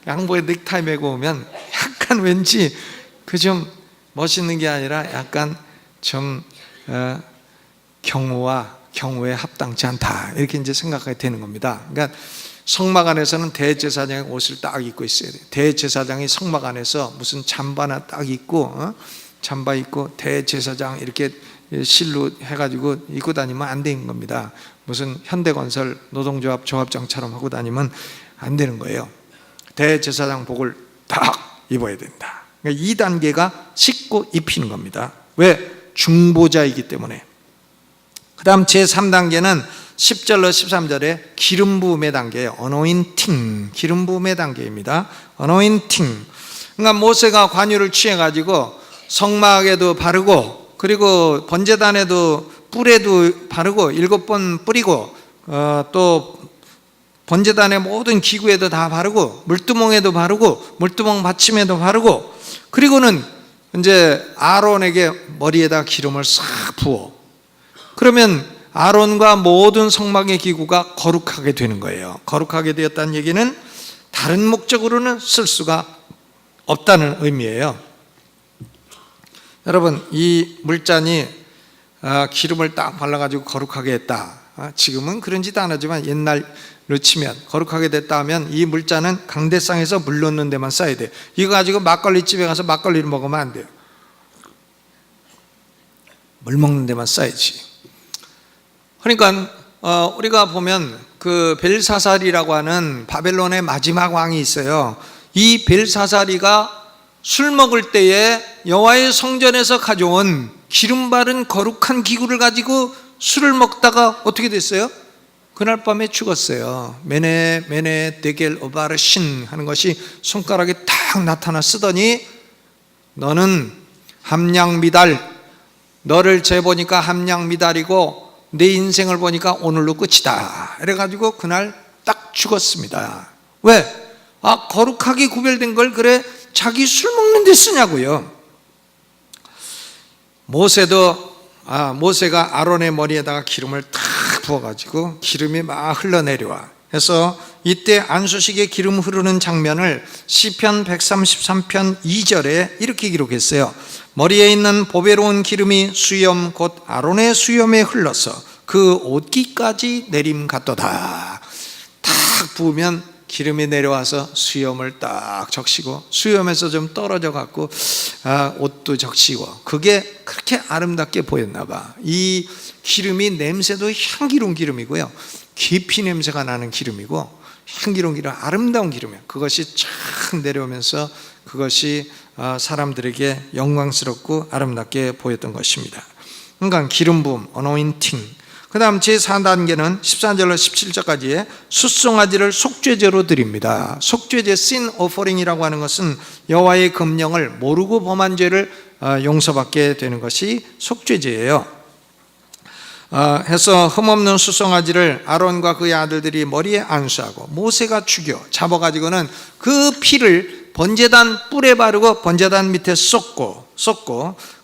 양복에 넥타이 메고 오면 약간 왠지 그 좀 멋있는 게 아니라 약간 좀 경우에 합당치 않다, 이렇게 이제 생각하게 되는 겁니다. 그러니까 성막 안에서는 대제사장이 옷을 딱 입고 있어야 돼요. 대제사장이 성막 안에서 무슨 잠바나 딱 입고, 잠바 입고 대제사장 이렇게 실로 해가지고 입고 다니면 안 되는 겁니다. 무슨 현대건설 노동조합 조합장처럼 하고 다니면 안 되는 거예요. 대제사장 복을 딱 입어야 된다. 그러니까 2단계가 씻고 입히는 겁니다. 왜? 중보자이기 때문에. 그 다음 제3단계는 10절로 13절에 기름 부음의 단계예요. 어노인팅, 기름 부음의 단계입니다. 어노인팅. 그러니까 모세가 관유를 취해가지고 성막에도 바르고, 그리고 번제단에도 뿔에도 바르고 7번 뿌리고, 또 번제단의 모든 기구에도 다 바르고, 물두멍에도 바르고, 물두멍 받침에도 바르고, 그리고는 이제 아론에게 머리에다 기름을 싹 부어. 그러면 아론과 모든 성막의 기구가 거룩하게 되는 거예요. 거룩하게 되었다는 얘기는 다른 목적으로는 쓸 수가 없다는 의미예요. 여러분, 이 물잔이 기름을 딱 발라가지고 거룩하게 했다. 지금은 그런 짓 안 하지만 옛날로 치면 거룩하게 됐다 하면 이 물잔은 강대상에서 물 넣는 데만 써야 돼요. 이거 가지고 막걸리집에 가서 막걸리를 먹으면 안 돼요. 물 먹는 데만 써야지. 그러니까 우리가 보면 그 벨사살이라고 하는 바벨론의 마지막 왕이 있어요. 이 벨사살이가 술 먹을 때에 여호와의 성전에서 가져온 기름 바른 거룩한 기구를 가지고 술을 먹다가 어떻게 됐어요? 그날 밤에 죽었어요. 메네 데겔 오바르신 하는 것이 손가락에 탁 나타나 쓰더니, 너는 함량미달, 너를 재보니까 함량미달이고 내 인생을 보니까 오늘로 끝이다. 이래가지고 그날 딱 죽었습니다. 왜? 거룩하게 구별된 걸 그래 자기 술 먹는 데 쓰냐고요. 모세가 아론의 머리에다가 기름을 탁 부어가지고 기름이 막 흘러내려와. 그래서 이때 안수식에 기름 흐르는 장면을 시편 133편 2절에 이렇게 기록했어요. 머리에 있는 보배로운 기름이 수염 곧 아론의 수염에 흘러서 그 옷깃까지 내림 같도다. 탁 부으면 기름이 내려와서 수염을 딱 적시고, 수염에서 좀 떨어져 갖고 옷도 적시고, 그게 그렇게 아름답게 보였나 봐. 이 기름이 냄새도 향기로운 기름이고요, 깊이 냄새가 나는 기름이고, 향기로운 기름, 아름다운 기름이에요. 그것이 쫙 내려오면서 그것이 사람들에게 영광스럽고 아름답게 보였던 것입니다. 그러니까 기름 부음, 어노인팅. 그 다음 제4단계는 14절로 17절까지의 숫송아지를 속죄제로 드립니다. 속죄제, sin offering이라고 하는 것은 여호와의 금령을 모르고 범한 죄를 용서받게 되는 것이 속죄제예요. 해서 흠없는 숫송아지를 아론과 그의 아들들이 머리에 안수하고, 모세가 죽여 잡아가지고는 그 피를 번제단 뿔에 바르고 번제단 밑에 쏟고,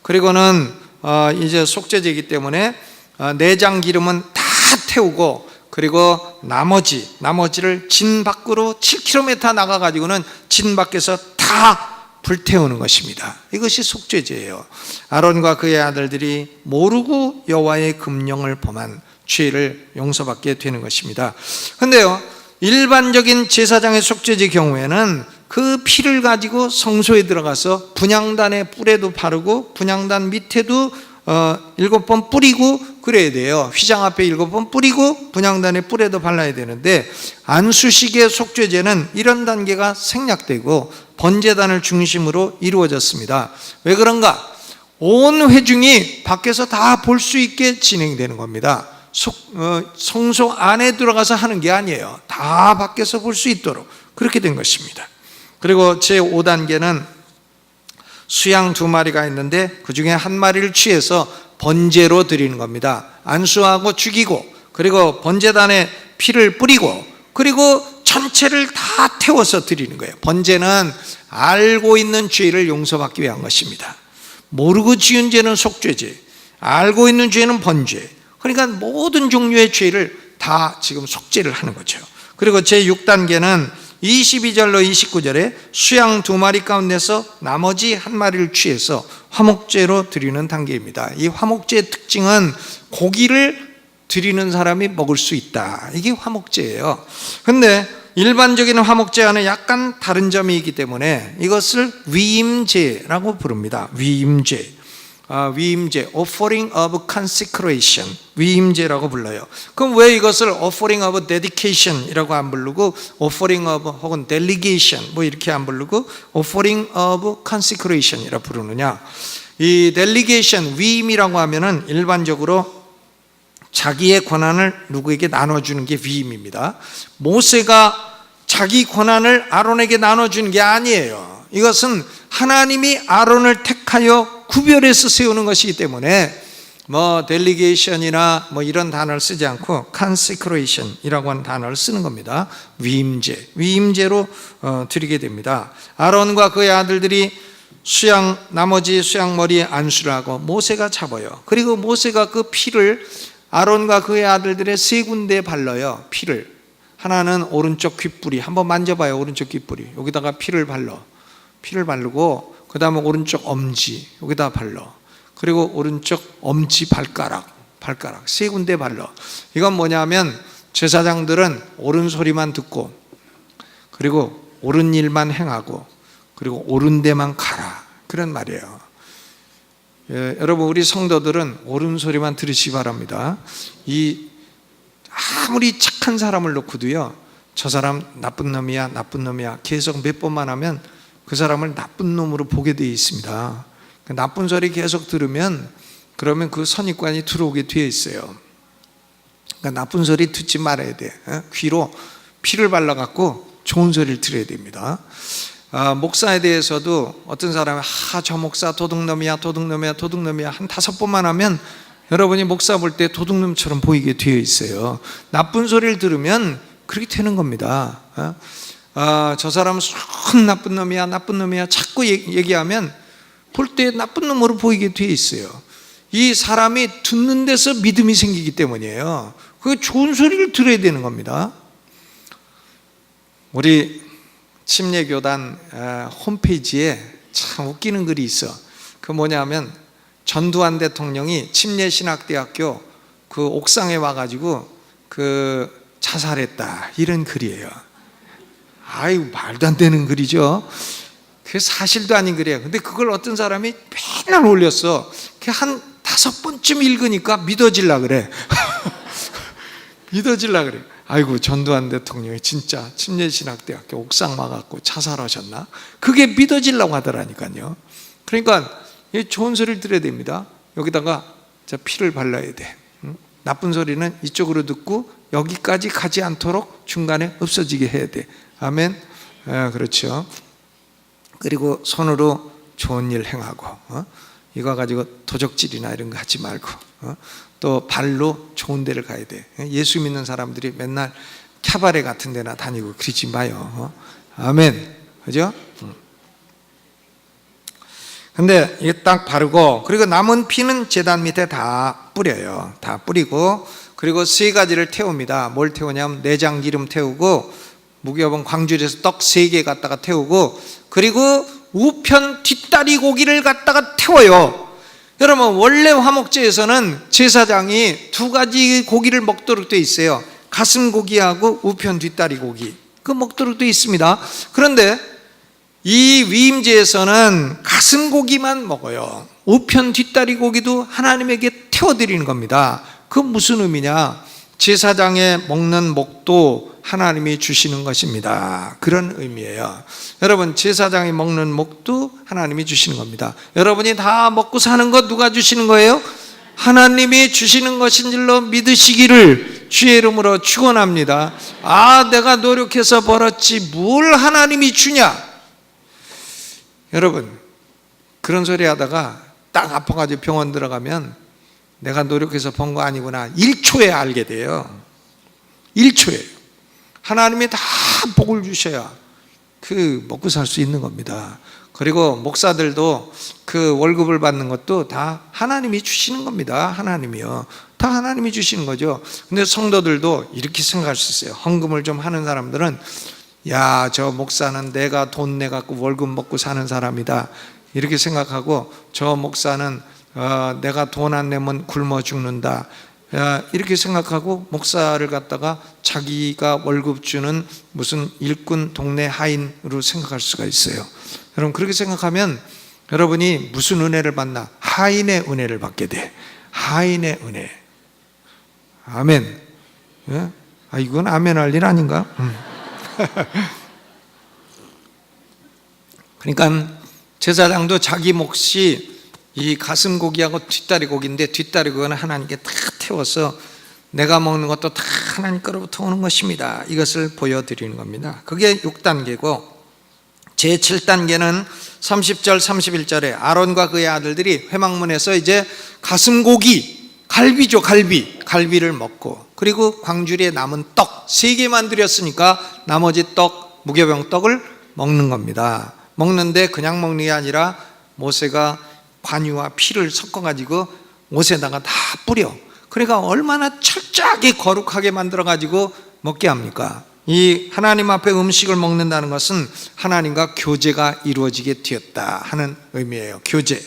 그리고는 이제 속죄제이기 때문에 내장 기름은 다 태우고, 그리고 나머지를 진 밖으로 7km 나가가지고는 진 밖에서 다 불태우는 것입니다. 이것이 속죄제예요. 아론과 그의 아들들이 모르고 여호와의 금령을 범한 죄를 용서받게 되는 것입니다. 그런데요, 일반적인 제사장의 속죄제 경우에는 그 피를 가지고 성소에 들어가서 분향단의 뿔에도 바르고 분향단 밑에도 7번 뿌리고 그래야 돼요. 휘장 앞에 7번 뿌리고 분향단의 뿔에도 발라야 되는데, 안수식의 속죄제는 이런 단계가 생략되고 번제단을 중심으로 이루어졌습니다. 왜 그런가? 온 회중이 밖에서 다 볼 수 있게 진행되는 겁니다. 성소 안에 들어가서 하는 게 아니에요. 다 밖에서 볼 수 있도록 그렇게 된 것입니다. 그리고 제5단계는 수양 2마리가 있는데 그 중에 1마리를 취해서 번제로 드리는 겁니다. 안수하고 죽이고, 그리고 번제단에 피를 뿌리고, 그리고 전체를 다 태워서 드리는 거예요. 번제는 알고 있는 죄를 용서받기 위한 것입니다. 모르고 지은 죄는 속죄죄, 알고 있는 죄는 번죄. 그러니까 모든 종류의 죄를 다 지금 속죄를 하는 거죠. 그리고 제6단계는 22절로 29절에 수양 2마리 가운데서 나머지 1마리를 취해서 화목제로 드리는 단계입니다. 이 화목제의 특징은 고기를 드리는 사람이 먹을 수 있다. 이게 화목제예요. 근데 일반적인 화목제와는 약간 다른 점이 있기 때문에 이것을 위임제라고 부릅니다. 위임제. 위임제, offering of consecration, 위임제라고 불러요. 그럼 왜 이것을 offering of dedication이라고 안 부르고 offering of 혹은 delegation 뭐 이렇게 안 부르고 offering of consecration이라고 부르느냐? 이 delegation, 위임이라고 하면은 일반적으로 자기의 권한을 누구에게 나눠주는 게 위임입니다. 모세가 자기 권한을 아론에게 나눠주는 게 아니에요. 이것은 하나님이 아론을 택하여 구별해서 세우는 것이기 때문에 델리게이션이나 이런 단어를 쓰지 않고 consecration이라고 하는 단어를 쓰는 겁니다. 위임제로 드리게 됩니다. 아론과 그의 아들들이 나머지 수양머리에 안수를 하고 모세가 잡아요. 그리고 모세가 그 피를 아론과 그의 아들들의 3군데에 발라요. 피를. 하나는 오른쪽 귓불이, 한번 만져봐요. 오른쪽 귓불이. 여기다가 피를 바르고 그 다음에 오른쪽 엄지 여기다 발라. 그리고 오른쪽 엄지 발가락 3군데 발라. 이건 뭐냐면 제사장들은 옳은 소리만 듣고, 그리고 옳은 일만 행하고, 그리고 옳은 데만 가라, 그런 말이에요. 여러분, 우리 성도들은 옳은 소리만 들으시기 바랍니다. 아무리 착한 사람을 놓고도요, 저 사람 나쁜 놈이야 계속 몇 번만 하면 그 사람을 나쁜 놈으로 보게 되어 있습니다. 나쁜 소리 계속 들으면 그러면 그 선입관이 들어오게 되어 있어요. 그러니까 나쁜 소리 듣지 말아야 돼. 귀로 피를 발라갖고 좋은 소리를 들어야 됩니다. 목사에 대해서도 어떤 사람이 저 목사 도둑놈이야 한 5번만 하면 여러분이 목사 볼 때 도둑놈처럼 보이게 되어 있어요. 나쁜 소리를 들으면 그렇게 되는 겁니다. 저 사람은 나쁜 놈이야 자꾸 얘기하면 볼 때 나쁜 놈으로 보이게 되어 있어요. 이 사람이 듣는 데서 믿음이 생기기 때문이에요. 그 좋은 소리를 들어야 되는 겁니다. 우리 침례교단 홈페이지에 참 웃기는 글이 있어. 그 뭐냐면 전두환 대통령이 침례신학대학교 그 옥상에 와가지고 자살했다, 이런 글이에요. 아유, 말도 안 되는 글이죠. 그게 사실도 아닌 글이에요. 근데 그걸 어떤 사람이 맨날 올렸어. 한 5번쯤 읽으니까 믿어질라 그래. 믿어질라 그래. 아이고, 전두환 대통령이 진짜 침례신학대학교 옥상 와갖고 자살하셨나? 그게 믿어지려고 하더라니까요. 그러니까 좋은 소리를 들어야 됩니다. 여기다가 피를 발라야 돼. 나쁜 소리는 이쪽으로 듣고 여기까지 가지 않도록 중간에 없어지게 해야 돼. 아멘. 그렇죠. 그리고 손으로 좋은 일 행하고, 이거 가지고 도적질이나 이런 거 하지 말고, 또 발로 좋은 데를 가야 돼. 예수 믿는 사람들이 맨날 캬바레 같은 데나 다니고 그러지 마요. 아멘. 그죠? 근데 이게 딱 바르고, 그리고 남은 피는 제단 밑에 다 뿌려요. 다 뿌리고, 그리고 3가지를 태웁니다. 뭘 태우냐면 내장 기름 태우고, 무교본 광주리에서 떡 3개 갖다가 태우고, 그리고 우편 뒷다리 고기를 갖다가 태워요. 여러분, 원래 화목제에서는 제사장이 2가지 고기를 먹도록 되어 있어요. 가슴 고기하고 우편 뒷다리 고기, 그 먹도록 되어 있습니다. 그런데 이 위임제에서는 가슴 고기만 먹어요. 우편 뒷다리 고기도 하나님에게 태워드리는 겁니다. 그 무슨 의미냐? 제사장에 먹는 목도 하나님이 주시는 것입니다. 그런 의미예요. 여러분, 제사장이 먹는 목도 하나님이 주시는 겁니다. 여러분이 다 먹고 사는 것 누가 주시는 거예요? 하나님이 주시는 것인 줄로 믿으시기를 주의 이름으로 축원합니다. 내가 노력해서 벌었지 뭘 하나님이 주냐? 여러분, 그런 소리 하다가 딱 아파가지고 병원 들어가면 내가 노력해서 번 거 아니구나 1초에 알게 돼요. 1초에 하나님이 다 복을 주셔야 먹고 살 수 있는 겁니다. 그리고 목사들도 그 월급을 받는 것도 다 하나님이 주시는 겁니다. 하나님이요, 다 하나님이 주시는 거죠. 근데 성도들도 이렇게 생각할 수 있어요. 헌금을 좀 하는 사람들은 저 목사는 내가 돈 내갖고 월급 먹고 사는 사람이다 이렇게 생각하고, 저 목사는 내가 돈 안 내면 굶어 죽는다 이렇게 생각하고 목사를 갖다가 자기가 월급 주는 무슨 일꾼 동네 하인으로 생각할 수가 있어요. 여러분, 그렇게 생각하면 여러분이 무슨 은혜를 받나? 하인의 은혜를 받게 돼. 하인의 은혜. 아멘. 이건 아멘 할 일 아닌가? 그러니까 제사장도 자기 몫이 이 가슴 고기하고 뒷다리 고기인데, 뒷다리 고기는 하나님께 다 태워서 내가 먹는 것도 다 하나님 거로부터 오는 것입니다. 이것을 보여드리는 겁니다. 그게 6단계고, 제7단계는 30절 31절에 아론과 그의 아들들이 회막문에서 이제 가슴 고기, 갈비죠, 갈비를 먹고, 그리고 광주리에 남은 떡 3개만 드렸으니까 나머지 떡, 무교병 떡을 먹는 겁니다. 먹는데 그냥 먹는 게 아니라 모세가 관유와 피를 섞어가지고 옷에다가 다 뿌려. 그러니까 얼마나 철저하게 거룩하게 만들어가지고 먹게 합니까? 이 하나님 앞에 음식을 먹는다는 것은 하나님과 교제가 이루어지게 되었다 하는 의미예요. 교제.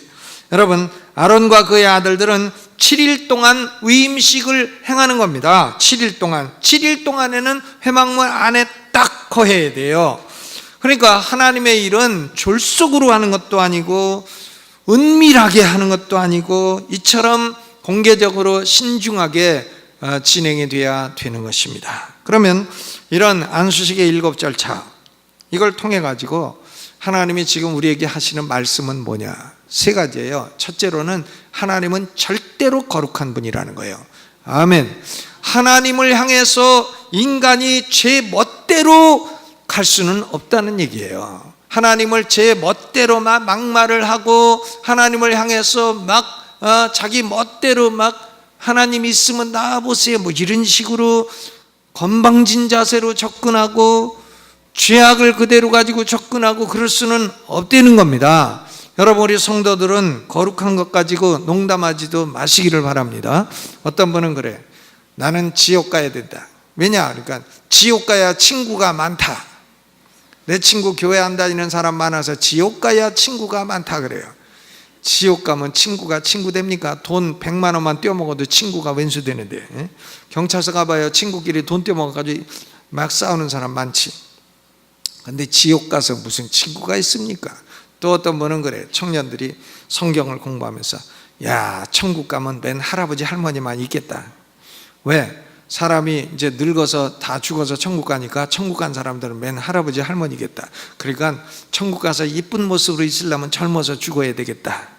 여러분, 아론과 그의 아들들은 7일 동안 위임식을 행하는 겁니다. 7일 동안에는 회막문 안에 딱 거해야 돼요. 그러니까 하나님의 일은 졸속으로 하는 것도 아니고 은밀하게 하는 것도 아니고 이처럼 공개적으로 신중하게 진행이 돼야 되는 것입니다. 그러면 이런 안수식의 7 절차, 이걸 통해 가지고 하나님이 지금 우리에게 하시는 말씀은 뭐냐? 3가지예요. 첫째로는 하나님은 절대로 거룩한 분이라는 거예요. 아멘. 하나님을 향해서 인간이 제 멋대로 갈 수는 없다는 얘기예요. 하나님을 제 멋대로 막말을 하고 하나님을 향해서 자기 멋대로 하나님 있으면 나와보세요 이런 식으로 건방진 자세로 접근하고 죄악을 그대로 가지고 접근하고 그럴 수는 없다는 겁니다. 여러분, 우리 성도들은 거룩한 것 가지고 농담하지도 마시기를 바랍니다. 어떤 분은 그래, 나는 지옥 가야 된다. 왜냐? 그러니까 지옥 가야 친구가 많다. 내 친구 교회 안 다니는 사람 많아서 지옥 가야 친구가 많다 그래요. 지옥 가면 친구가 친구 됩니까? 돈 100만 원만 떼어먹어도 친구가 왼수 되는데, 경찰서 가봐야 친구끼리 돈 떼어먹어가지고 막 싸우는 사람 많지. 근데 지옥 가서 무슨 친구가 있습니까? 또 어떤 분은 그래, 청년들이 성경을 공부하면서 천국 가면 맨 할아버지 할머니만 있겠다. 왜? 사람이 이제 늙어서 다 죽어서 천국 가니까 천국 간 사람들은 맨 할아버지 할머니겠다. 그러니까 천국 가서 이쁜 모습으로 있으려면 젊어서 죽어야 되겠다.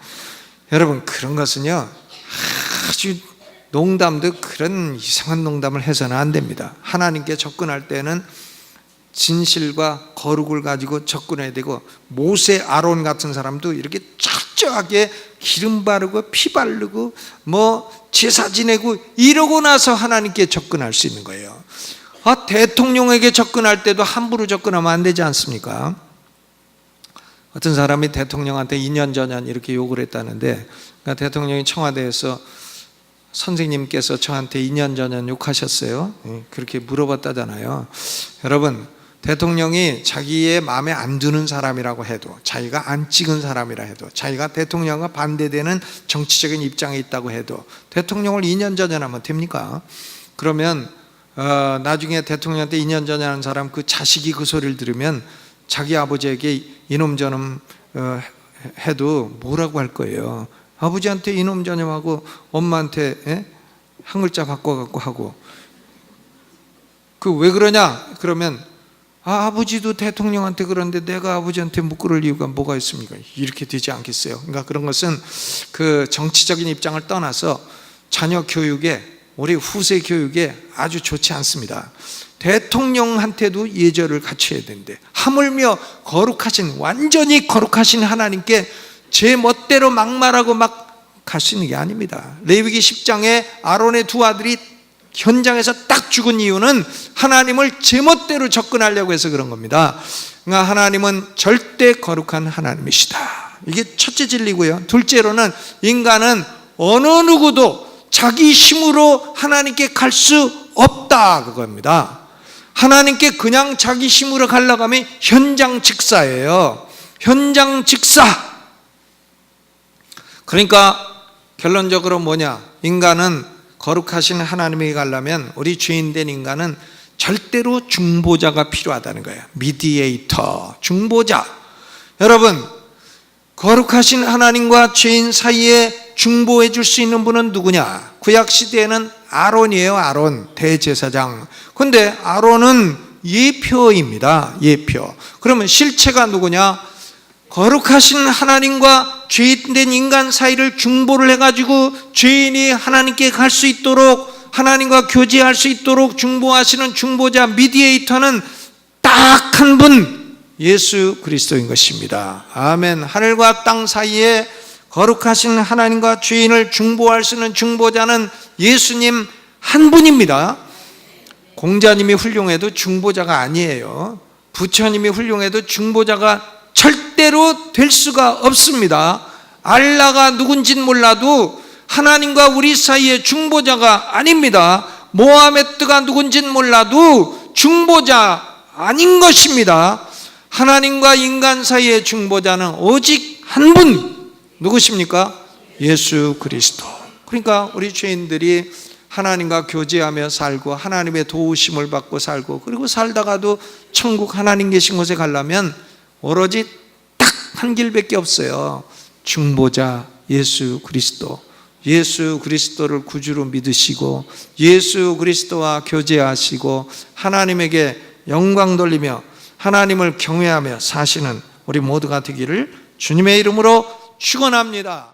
여러분, 그런 것은요, 아주 농담도 그런 이상한 농담을 해서는 안 됩니다. 하나님께 접근할 때는 진실과 거룩을 가지고 접근해야 되고, 모세, 아론 같은 사람도 이렇게 철저하게 기름 바르고 피 바르고 제사 지내고 이러고 나서 하나님께 접근할 수 있는 거예요. 대통령에게 접근할 때도 함부로 접근하면 안 되지 않습니까? 어떤 사람이 대통령한테 2년 전에 이렇게 욕을 했다는데, 그러니까 대통령이 청와대에서 선생님께서 저한테 2년 전에 욕하셨어요. 그렇게 물어봤다잖아요. 여러분, 대통령이 자기의 마음에 안 드는 사람이라고 해도, 자기가 안 찍은 사람이라 해도, 자기가 대통령과 반대되는 정치적인 입장에 있다고 해도 대통령을 2년 전에 하면 됩니까? 그러면 나중에 대통령한테 2년 전에 하는 사람 그 자식이 그 소리를 들으면 자기 아버지에게 이놈 저놈 해도 뭐라고 할 거예요. 아버지한테 이놈 저놈하고 엄마한테 한 글자 바꿔갖고 하고, 그 왜 그러냐 그러면 아버지도 대통령한테 그러는데 내가 아버지한테 못 그럴 이유가 뭐가 있습니까? 이렇게 되지 않겠어요? 그러니까 그런 것은 그 정치적인 입장을 떠나서 자녀 교육에, 우리 후세 교육에 아주 좋지 않습니다. 대통령한테도 예절을 갖춰야 되는데, 하물며 거룩하신, 완전히 거룩하신 하나님께 제 멋대로 막말하고 막 갈 수 있는 게 아닙니다. 레위기 10장에 아론의 두 아들이 현장에서 딱 죽은 이유는 하나님을 제멋대로 접근하려고 해서 그런 겁니다. 그러니까 하나님은 절대 거룩한 하나님이시다. 이게 첫째 진리고요. 둘째로는 인간은 어느 누구도 자기 힘으로 하나님께 갈 수 없다, 그겁니다. 하나님께 그냥 자기 힘으로 가려고 하면 현장 직사예요. 현장 직사. 그러니까 결론적으로 뭐냐, 인간은 거룩하신 하나님에게 가려면, 우리 죄인된 인간은 절대로 중보자가 필요하다는 거예요. 미디에이터, 중보자. 여러분, 거룩하신 하나님과 죄인 사이에 중보해 줄 수 있는 분은 누구냐? 구약시대에는 아론이에요. 아론, 대제사장. 근데 아론은 예표입니다. 예표. 그러면 실체가 누구냐? 거룩하신 하나님과 죄인된 인간 사이를 중보를 해가지고 죄인이 하나님께 갈 수 있도록, 하나님과 교제할 수 있도록 중보하시는 중보자, 미디에이터는 딱 한 분, 예수 그리스도인 것입니다. 아멘. 하늘과 땅 사이에 거룩하신 하나님과 죄인을 중보할 수 있는 중보자는 예수님 한 분입니다. 공자님이 훌륭해도 중보자가 아니에요. 부처님이 훌륭해도 중보자가 절대로 될 수가 없습니다. 알라가 누군진 몰라도 하나님과 우리 사이의 중보자가 아닙니다. 모하메드가 누군진 몰라도 중보자 아닌 것입니다. 하나님과 인간 사이의 중보자는 오직 한 분, 누구십니까? 예수 그리스도. 그러니까 우리 죄인들이 하나님과 교제하며 살고 하나님의 도우심을 받고 살고, 그리고 살다가도 천국 하나님 계신 곳에 가려면 오로지 딱 한 길밖에 없어요. 중보자 예수 그리스도. 예수 그리스도를 구주로 믿으시고 예수 그리스도와 교제하시고 하나님에게 영광 돌리며 하나님을 경외하며 사시는 우리 모두가 되기를 주님의 이름으로 축원합니다.